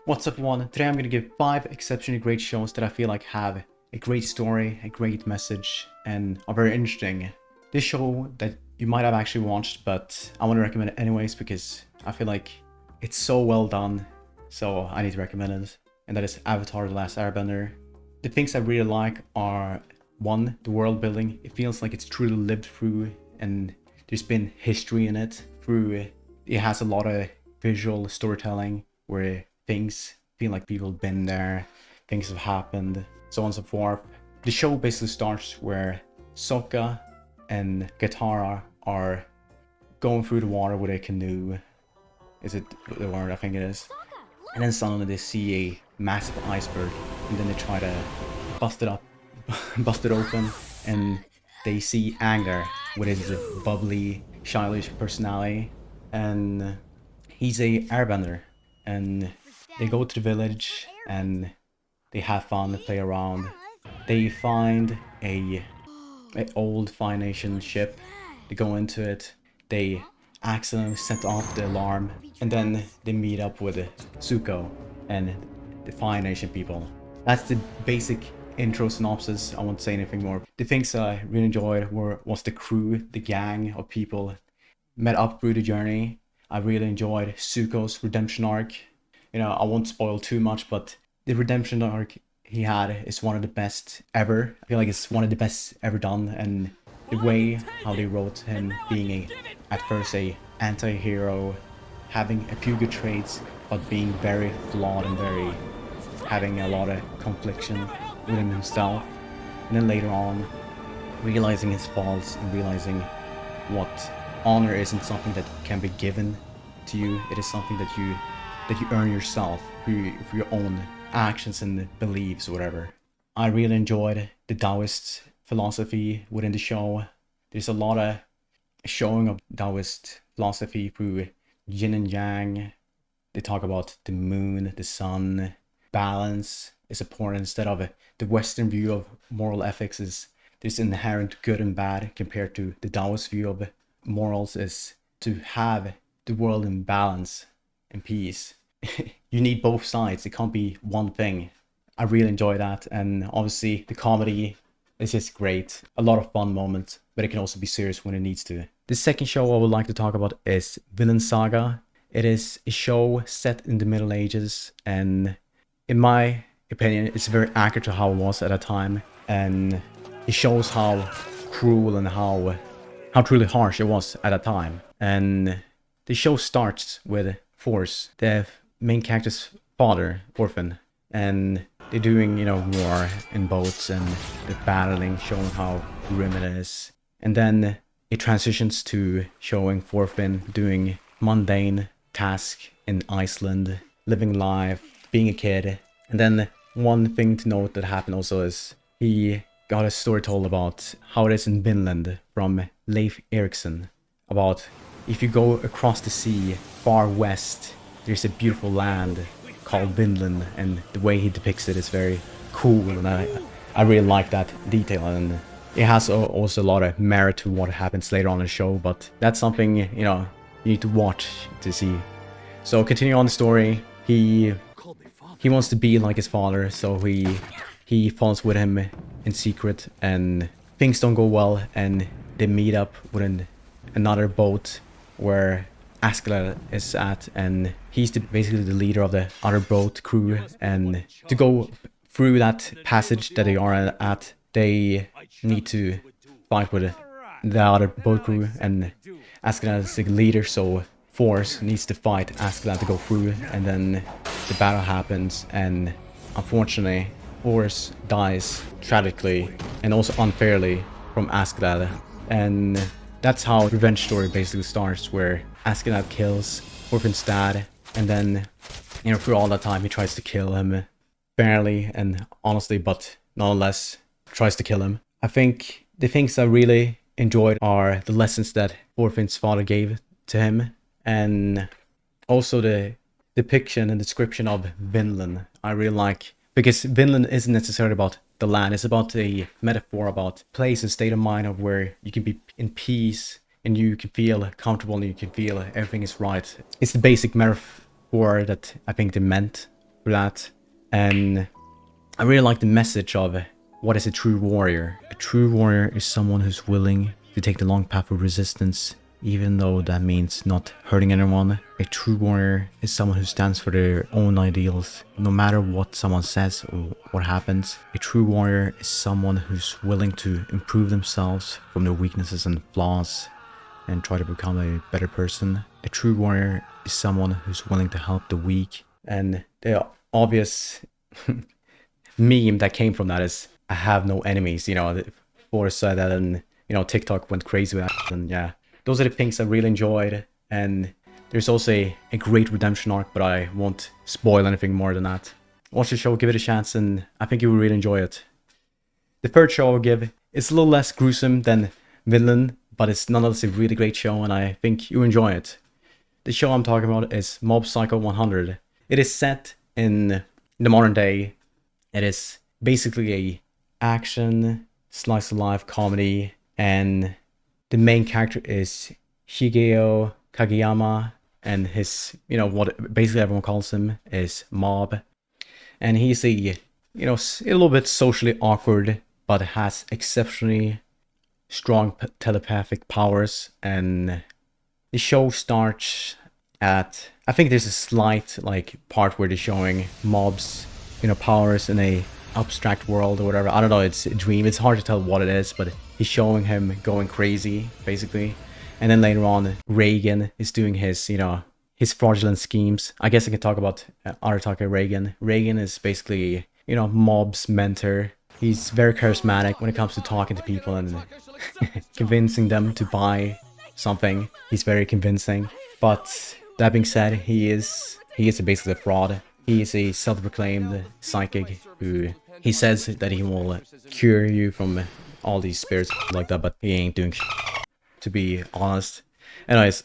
What's up everyone? Today I'm going to give 5 exceptionally great shows that I feel like have a great story, a great message, and are very interesting. This show that you might have actually watched, but I want to recommend it anyways because I feel like it's so well done, so I need to recommend it. And that is Avatar: The Last Airbender. The things I really like are, 1, the world building. It feels like it's truly lived through and there's been history in it. It has a lot of visual storytelling where things feel like people have been there, things have happened, so on and so forth. The show basically starts where Sokka and Katara are going through the water with a canoe. Is it the word? I think it is. And then suddenly they see a massive iceberg, and then they try to bust it up, bust it open, and they see Aang there with his bubbly, childish personality, and he's a airbender. And they go to the village and they have fun, they play around. They find a old Fire Nation ship. They go into it. They accidentally set off the alarm, and then they meet up with Zuko and the Fire Nation people. That's the basic intro synopsis. I won't say anything more. The things I really enjoyed was the crew, the gang of people met up through the journey. I really enjoyed Zuko's redemption arc. You know, I won't spoil too much, but the redemption arc he had is one of the best ever. I feel like it's one of the best ever done, and the way how they wrote him being at first a anti-hero, having a few good traits, but being very flawed and having a lot of confliction within himself, and then later on realizing his faults and realizing what honor isn't something that can be given to you. It is something that you earn yourself through your own actions and beliefs or whatever. I really enjoyed the Taoist philosophy within the show. There's a lot of showing of Taoist philosophy through yin and yang. They talk about the moon, the sun, balance is important instead of the Western view of moral ethics is there's inherent good and bad, compared to the Taoist view of morals is to have the world in balance and peace. You need both sides. It can't be one thing. I really enjoy that, and obviously the comedy is just great. A lot of fun moments, but it can also be serious when it needs to. The second show I would like to talk about is Vinland Saga. It is a show set in the Middle Ages, and in my opinion, it's very accurate to how it was at a time, and it shows how cruel and how truly harsh it was at a time. And the show starts with Force, the main character's father, Orphan, and they're doing, war in boats and they're battling, showing how grim it is. And then it transitions to showing Thorfinn doing mundane tasks in Iceland, living life, being a kid. And then one thing to note that happened also is he got a story told about how it is in Vinland from Leif Erikson, about if you go across the sea far west, there's a beautiful land called Vinland, and the way he depicts it is very cool, and I really like that detail, and it has also a lot of merit to what happens later on in the show, but that's something, you need to watch to see. So continue on the story, he wants to be like his father, so he falls with him in secret, and things don't go well, and they meet up with another boat where Askeladd is at, and he's basically the leader of the other boat crew. And to go through that passage that they are at, they need to fight with the other boat crew, and Askeladd is the leader, so Force needs to fight Askeladd to go through, and then the battle happens, and unfortunately Force dies tragically and also unfairly from Askeladd. And that's how revenge story basically starts, where Askeladd kills Orphan's dad, and then, through all that time he tries to kill him fairly and honestly, but nonetheless tries to kill him. I think the things I really enjoyed are the lessons that Orphan's father gave to him, and also the depiction and description of Vinland. I really like, because Vinland isn't necessarily about the land, it's about a metaphor about place and state of mind of where you can be in peace and you can feel comfortable and you can feel everything is right. It's the basic metaphor that I think they meant for that. And I really like the message of what is a true warrior. A true warrior is someone who's willing to take the long path of resistance, even though that means not hurting anyone. A true warrior is someone who stands for their own ideals, no matter what someone says or what happens. A true warrior is someone who's willing to improve themselves from their weaknesses and flaws and try to become a better person. A true warrior is someone who's willing to help the weak. And the obvious meme that came from that is, I have no enemies. You know, Forrest said that, and you know, TikTok went crazy with that. And yeah, those are the things I really enjoyed. And there's also a great redemption arc, but I won't spoil anything more than that. Watch the show, give it a chance, and I think you will really enjoy it. The third show I'll give is a little less gruesome than Vinland, but it's nonetheless a really great show, and I think you enjoy it. The show I'm talking about is Mob Psycho 100. It is set in the modern day. It is basically a action, slice of life comedy, and the main character is Shigeo Kageyama, and his, you know, what basically everyone calls him is Mob. And he's a, you know, a little bit socially awkward, but has exceptionally strong telepathic powers. And the show starts at, I think there's a slight like part where they're showing Mob's, you know, powers in a abstract world or whatever. I don't know, it's a dream. It's hard to tell what it is, but he's showing him going crazy basically. And then later on, Reagan is doing his, you know, his fraudulent schemes. I guess I can talk about Arataka Reagan. Reagan is basically, you know, Mob's mentor. He's very charismatic when it comes to talking to people and convincing them to buy something. He's very convincing. But that being said, he is basically a fraud. He is a self-proclaimed psychic who he says that he will cure you from all these spirits like that, but he ain't doing shit, to be honest. Anyways,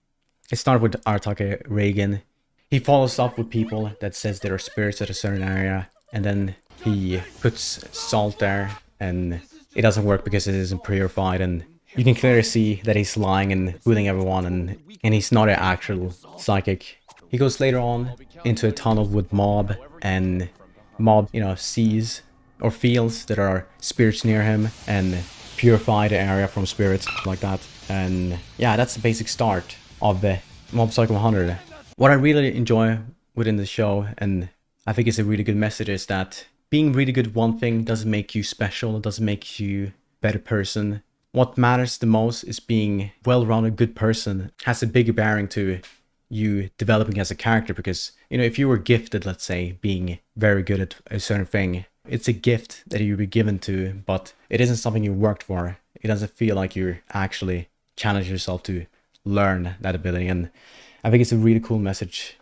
it started with Arataka Reagan. He follows up with people that says there are spirits at a certain area, and then he puts salt there, and it doesn't work because it isn't purified, and you can clearly see that he's lying and fooling everyone, and he's not an actual psychic. He goes later on into a tunnel with Mob, and Mob, you know, sees or feels that there are spirits near him and purify the area from spirits like that. And yeah, that's the basic start of the Mob Psycho 100. What I really enjoy within the show, and I think it's a really good message, is that being really good at one thing doesn't make you special, it doesn't make you a better person. What matters the most is being well-rounded good person. It has a bigger bearing to you developing as a character, because, you know, if you were gifted, let's say, being very good at a certain thing, it's a gift that you were given to, but it isn't something you worked for. It doesn't feel like you're actually challenging yourself to learn that ability. And I think it's a really cool message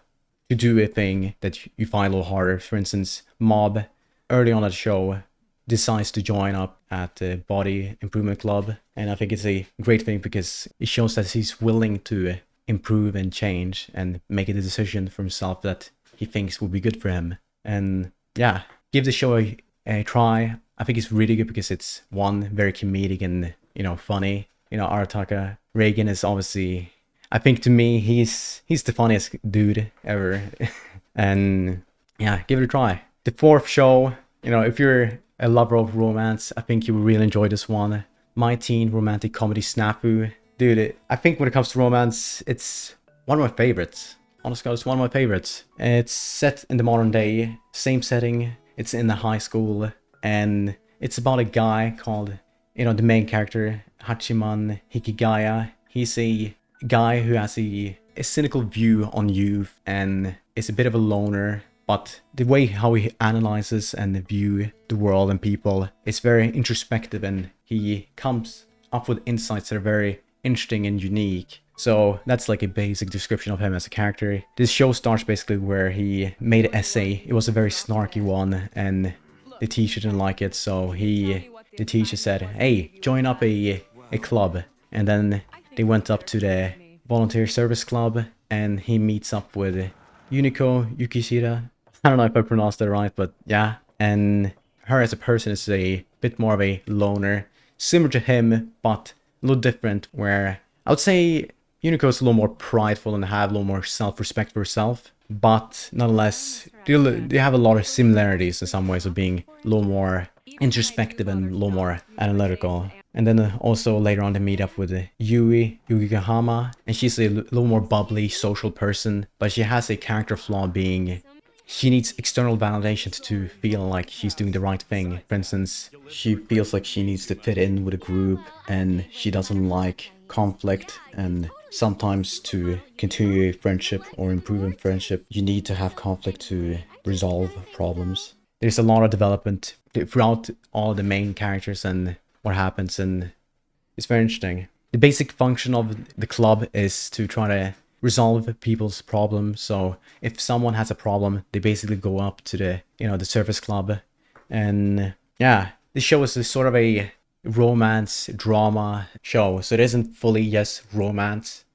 to do a thing that you find a little harder. For instance, Mob, early on at the show, decides to join up at the Body Improvement Club. And I think it's a great thing because it shows that he's willing to improve and change and make a decision for himself that he thinks will be good for him. And yeah, give the show a try. I think it's really good because it's, one, very comedic and, you know, funny. You know, Arataka Reagan is obviously, I think to me, he's the funniest dude ever. And yeah, give it a try. The fourth show, you know, if you're a lover of romance, I think you will really enjoy this one. My Teen Romantic Comedy Snafu. Dude, I think when it comes to romance, it's one of my favorites. Honestly, it's one of my favorites. It's set in the modern day, same setting. It's in the high school, and it's about a guy called, you know, the main character, Hachiman Hikigaya. He's a guy who has a cynical view on youth and is a bit of a loner, but the way how he analyzes and view the world and people is very introspective, and he comes up with insights that are very interesting and unique. So that's like a basic description of him as a character. This show starts basically where he made an essay. It was a very snarky one, and the teacher didn't like it, so the teacher said, hey, join up a club. And then they went up to the volunteer service club, and he meets up with Yuniko Yukishida. I don't know if I pronounced that right, but yeah. And her as a person is a bit more of a loner, similar to him, but a little different, where I would say Yuniko is a little more prideful and have a little more self-respect for herself. but nonetheless, they have a lot of similarities in some ways of being a little more introspective and a little more analytical. And then also later on they meet up with Yui Yugihama, and she's a little more bubbly social person, but she has a character flaw being she needs external validation to feel like she's doing the right thing. For instance, she feels like she needs to fit in with a group and she doesn't like conflict, and sometimes to continue a friendship or improve a friendship, you need to have conflict to resolve problems. There's a lot of development throughout all the main characters and what happens, and it's very interesting. The basic function of the club is to try to resolve people's problems. So if someone has a problem, they basically go up to the service club, and yeah, this show is a sort of a romance drama show. So it isn't fully romance.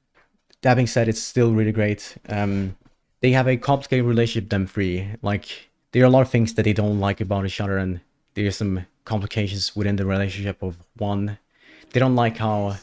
That being said, it's still really great. They have a complicated relationship, them three. Like, there are a lot of things that they don't like about each other, and there's some complications within the relationship of one. They don't like how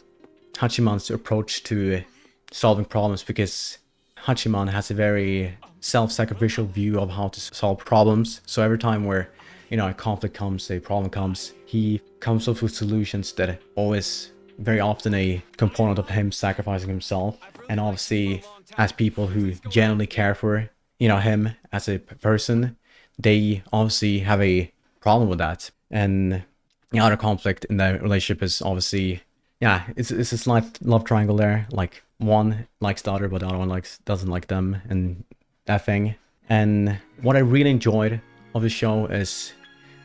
Hachiman's approach to solving problems, because Hachiman has a very self-sacrificial view of how to solve problems. So every time where, a conflict comes, a problem comes, he comes up with solutions that are always very often a component of him sacrificing himself. And obviously, as people who genuinely care for, him as a person, they obviously have a problem with that. And the other conflict in the relationship is obviously, it's a slight love triangle there. Like, one likes the other, but the other one doesn't like them, and that thing. And what I really enjoyed of the show is,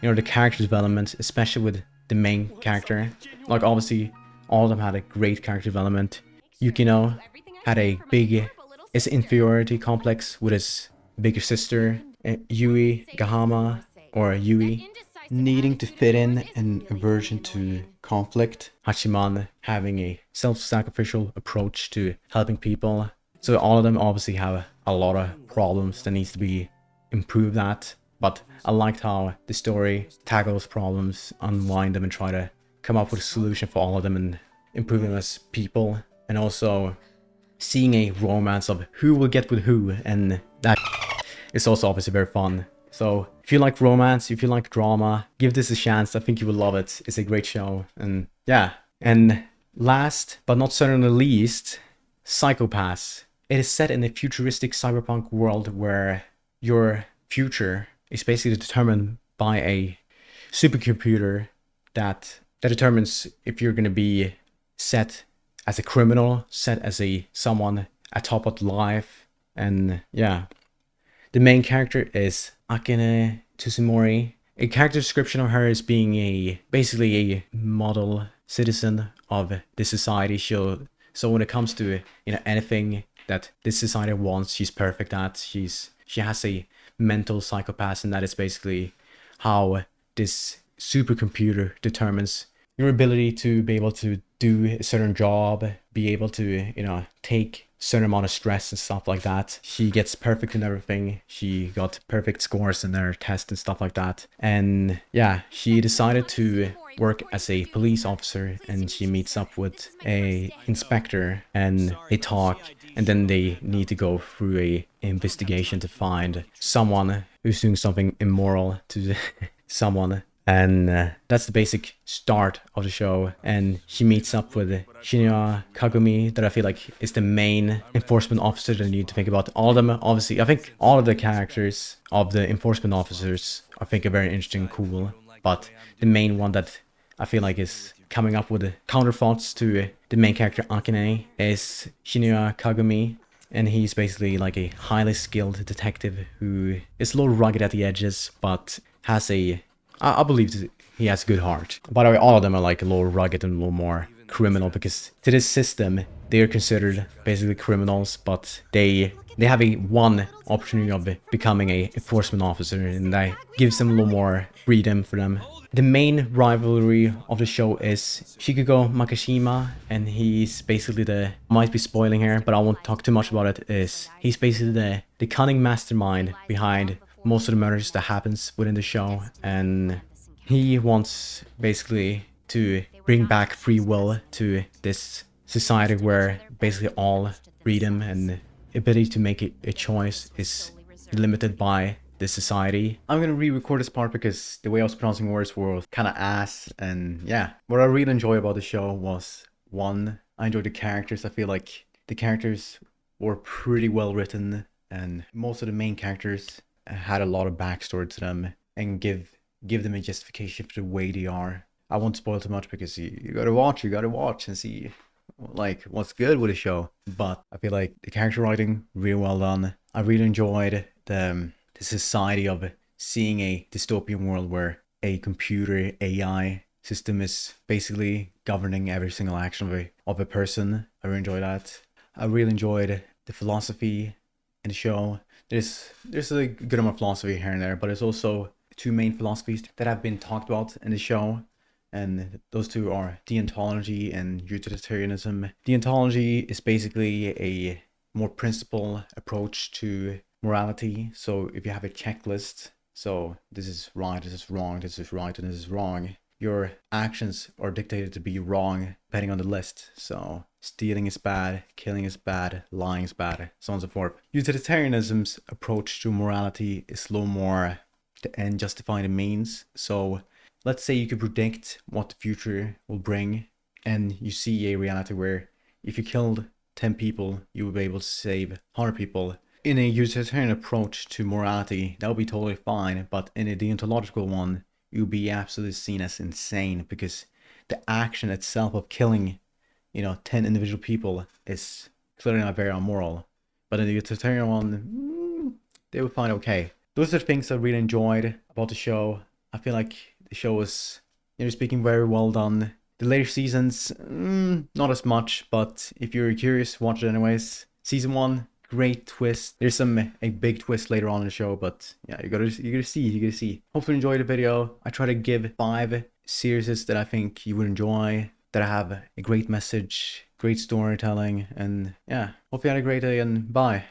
the character development, especially with the main character. Like, obviously, all of them had a great character development. Yukino had a big inferiority complex with his bigger sister, Yui Gahama, or Yui, needing to fit in and aversion to conflict. Hachiman having a self-sacrificial approach to helping people. So all of them obviously have a lot of problems that needs to be improved at. But I liked how the story tackles problems, unwind them, and try to come up with a solution for all of them and improve them as people. And also seeing a romance of who will get with who, and that is also obviously very fun. So if you like romance, if you like drama, give this a chance. I think you will love it. It's a great show. And yeah. And last but not certainly least, Psycho-Pass. It is set in a futuristic cyberpunk world where your future is basically determined by a supercomputer that determines if you're going to be set as a criminal, set as someone atop of life. And yeah. The main character is Akane Tsushimori. A character description of her is being basically a model citizen of this society. So when it comes to anything that this society wants, she's perfect at. She has a mental psychopath, and that is basically how this supercomputer determines your ability to be able to do a certain job, be able to take certain amount of stress and stuff like that. She gets perfect in everything. She got perfect scores in her test and stuff like that. And yeah, she decided to work as a police officer, and she meets up with a inspector and they talk, and then they need to go through a investigation to find someone who's doing something immoral to someone. And that's the basic start of the show. And she meets up with Shinya Kagumi, that I feel like is the main enforcement officer that you need to think about. All of them, obviously, I think all of the characters of the enforcement officers I think are very interesting and cool. But the main one that I feel like is coming up with the counterthoughts to the main character Akane is Shinya Kagumi. And he's basically like a highly skilled detective who is a little rugged at the edges, but has I believe he has a good heart. By the way, all of them are like a little rugged and a little more criminal, because to this system, they are considered basically criminals, but they have one opportunity of becoming a enforcement officer, and that gives them a little more freedom for them. The main rivalry of the show is Shikugo Makishima, and he's basically might be spoiling here, but I won't talk too much about it, he's basically the cunning mastermind behind most of the murders that happens within the show, and he wants basically to bring back free will to this society where basically all freedom and ability to make a choice is limited by this society. I'm gonna re-record this part because the way I was pronouncing words was kind of ass, and yeah. What I really enjoy about the show was, one, I enjoyed the characters. I feel like the characters were pretty well written, and most of the main characters had a lot of backstory to them and give them a justification for the way they are. I won't spoil too much because you gotta watch and see like what's good with the show. But I feel like the character writing really well done. I really enjoyed the society of seeing a dystopian world where a computer AI system is basically governing every single action of a person. I really enjoyed that. I really enjoyed the philosophy in the show. There's a good amount of philosophy here and there, but there's also two main philosophies that have been talked about in the show, and those two are deontology and utilitarianism. Deontology is basically a more principled approach to morality. So if you have a checklist, so this is right, this is wrong, this is right, and this is wrong, your actions are dictated to be wrong depending on the list. So stealing is bad, killing is bad, lying is bad, so on and so forth. Utilitarianism's approach to morality is a little more the end justifying the means. So let's say you could predict what the future will bring, and you see a reality where if you killed 10 people, you would be able to save 100 people. In a utilitarian approach to morality, that would be totally fine, but in a deontological one, you would be absolutely seen as insane because the action itself of killing, 10 individual people is clearly not very immoral. But in the utilitarian one, they would find okay. Those are things I really enjoyed about the show. I feel like the show was, speaking, very well done. The later seasons, not as much, but if you're curious, watch it anyways. Season 1, great twist. There's a big twist later on in the show, but yeah, you gotta see. Hopefully you enjoyed the video. I try to give 5 series that I think you would enjoy, that have a great message, great storytelling, and yeah, hope you had a great day, and bye.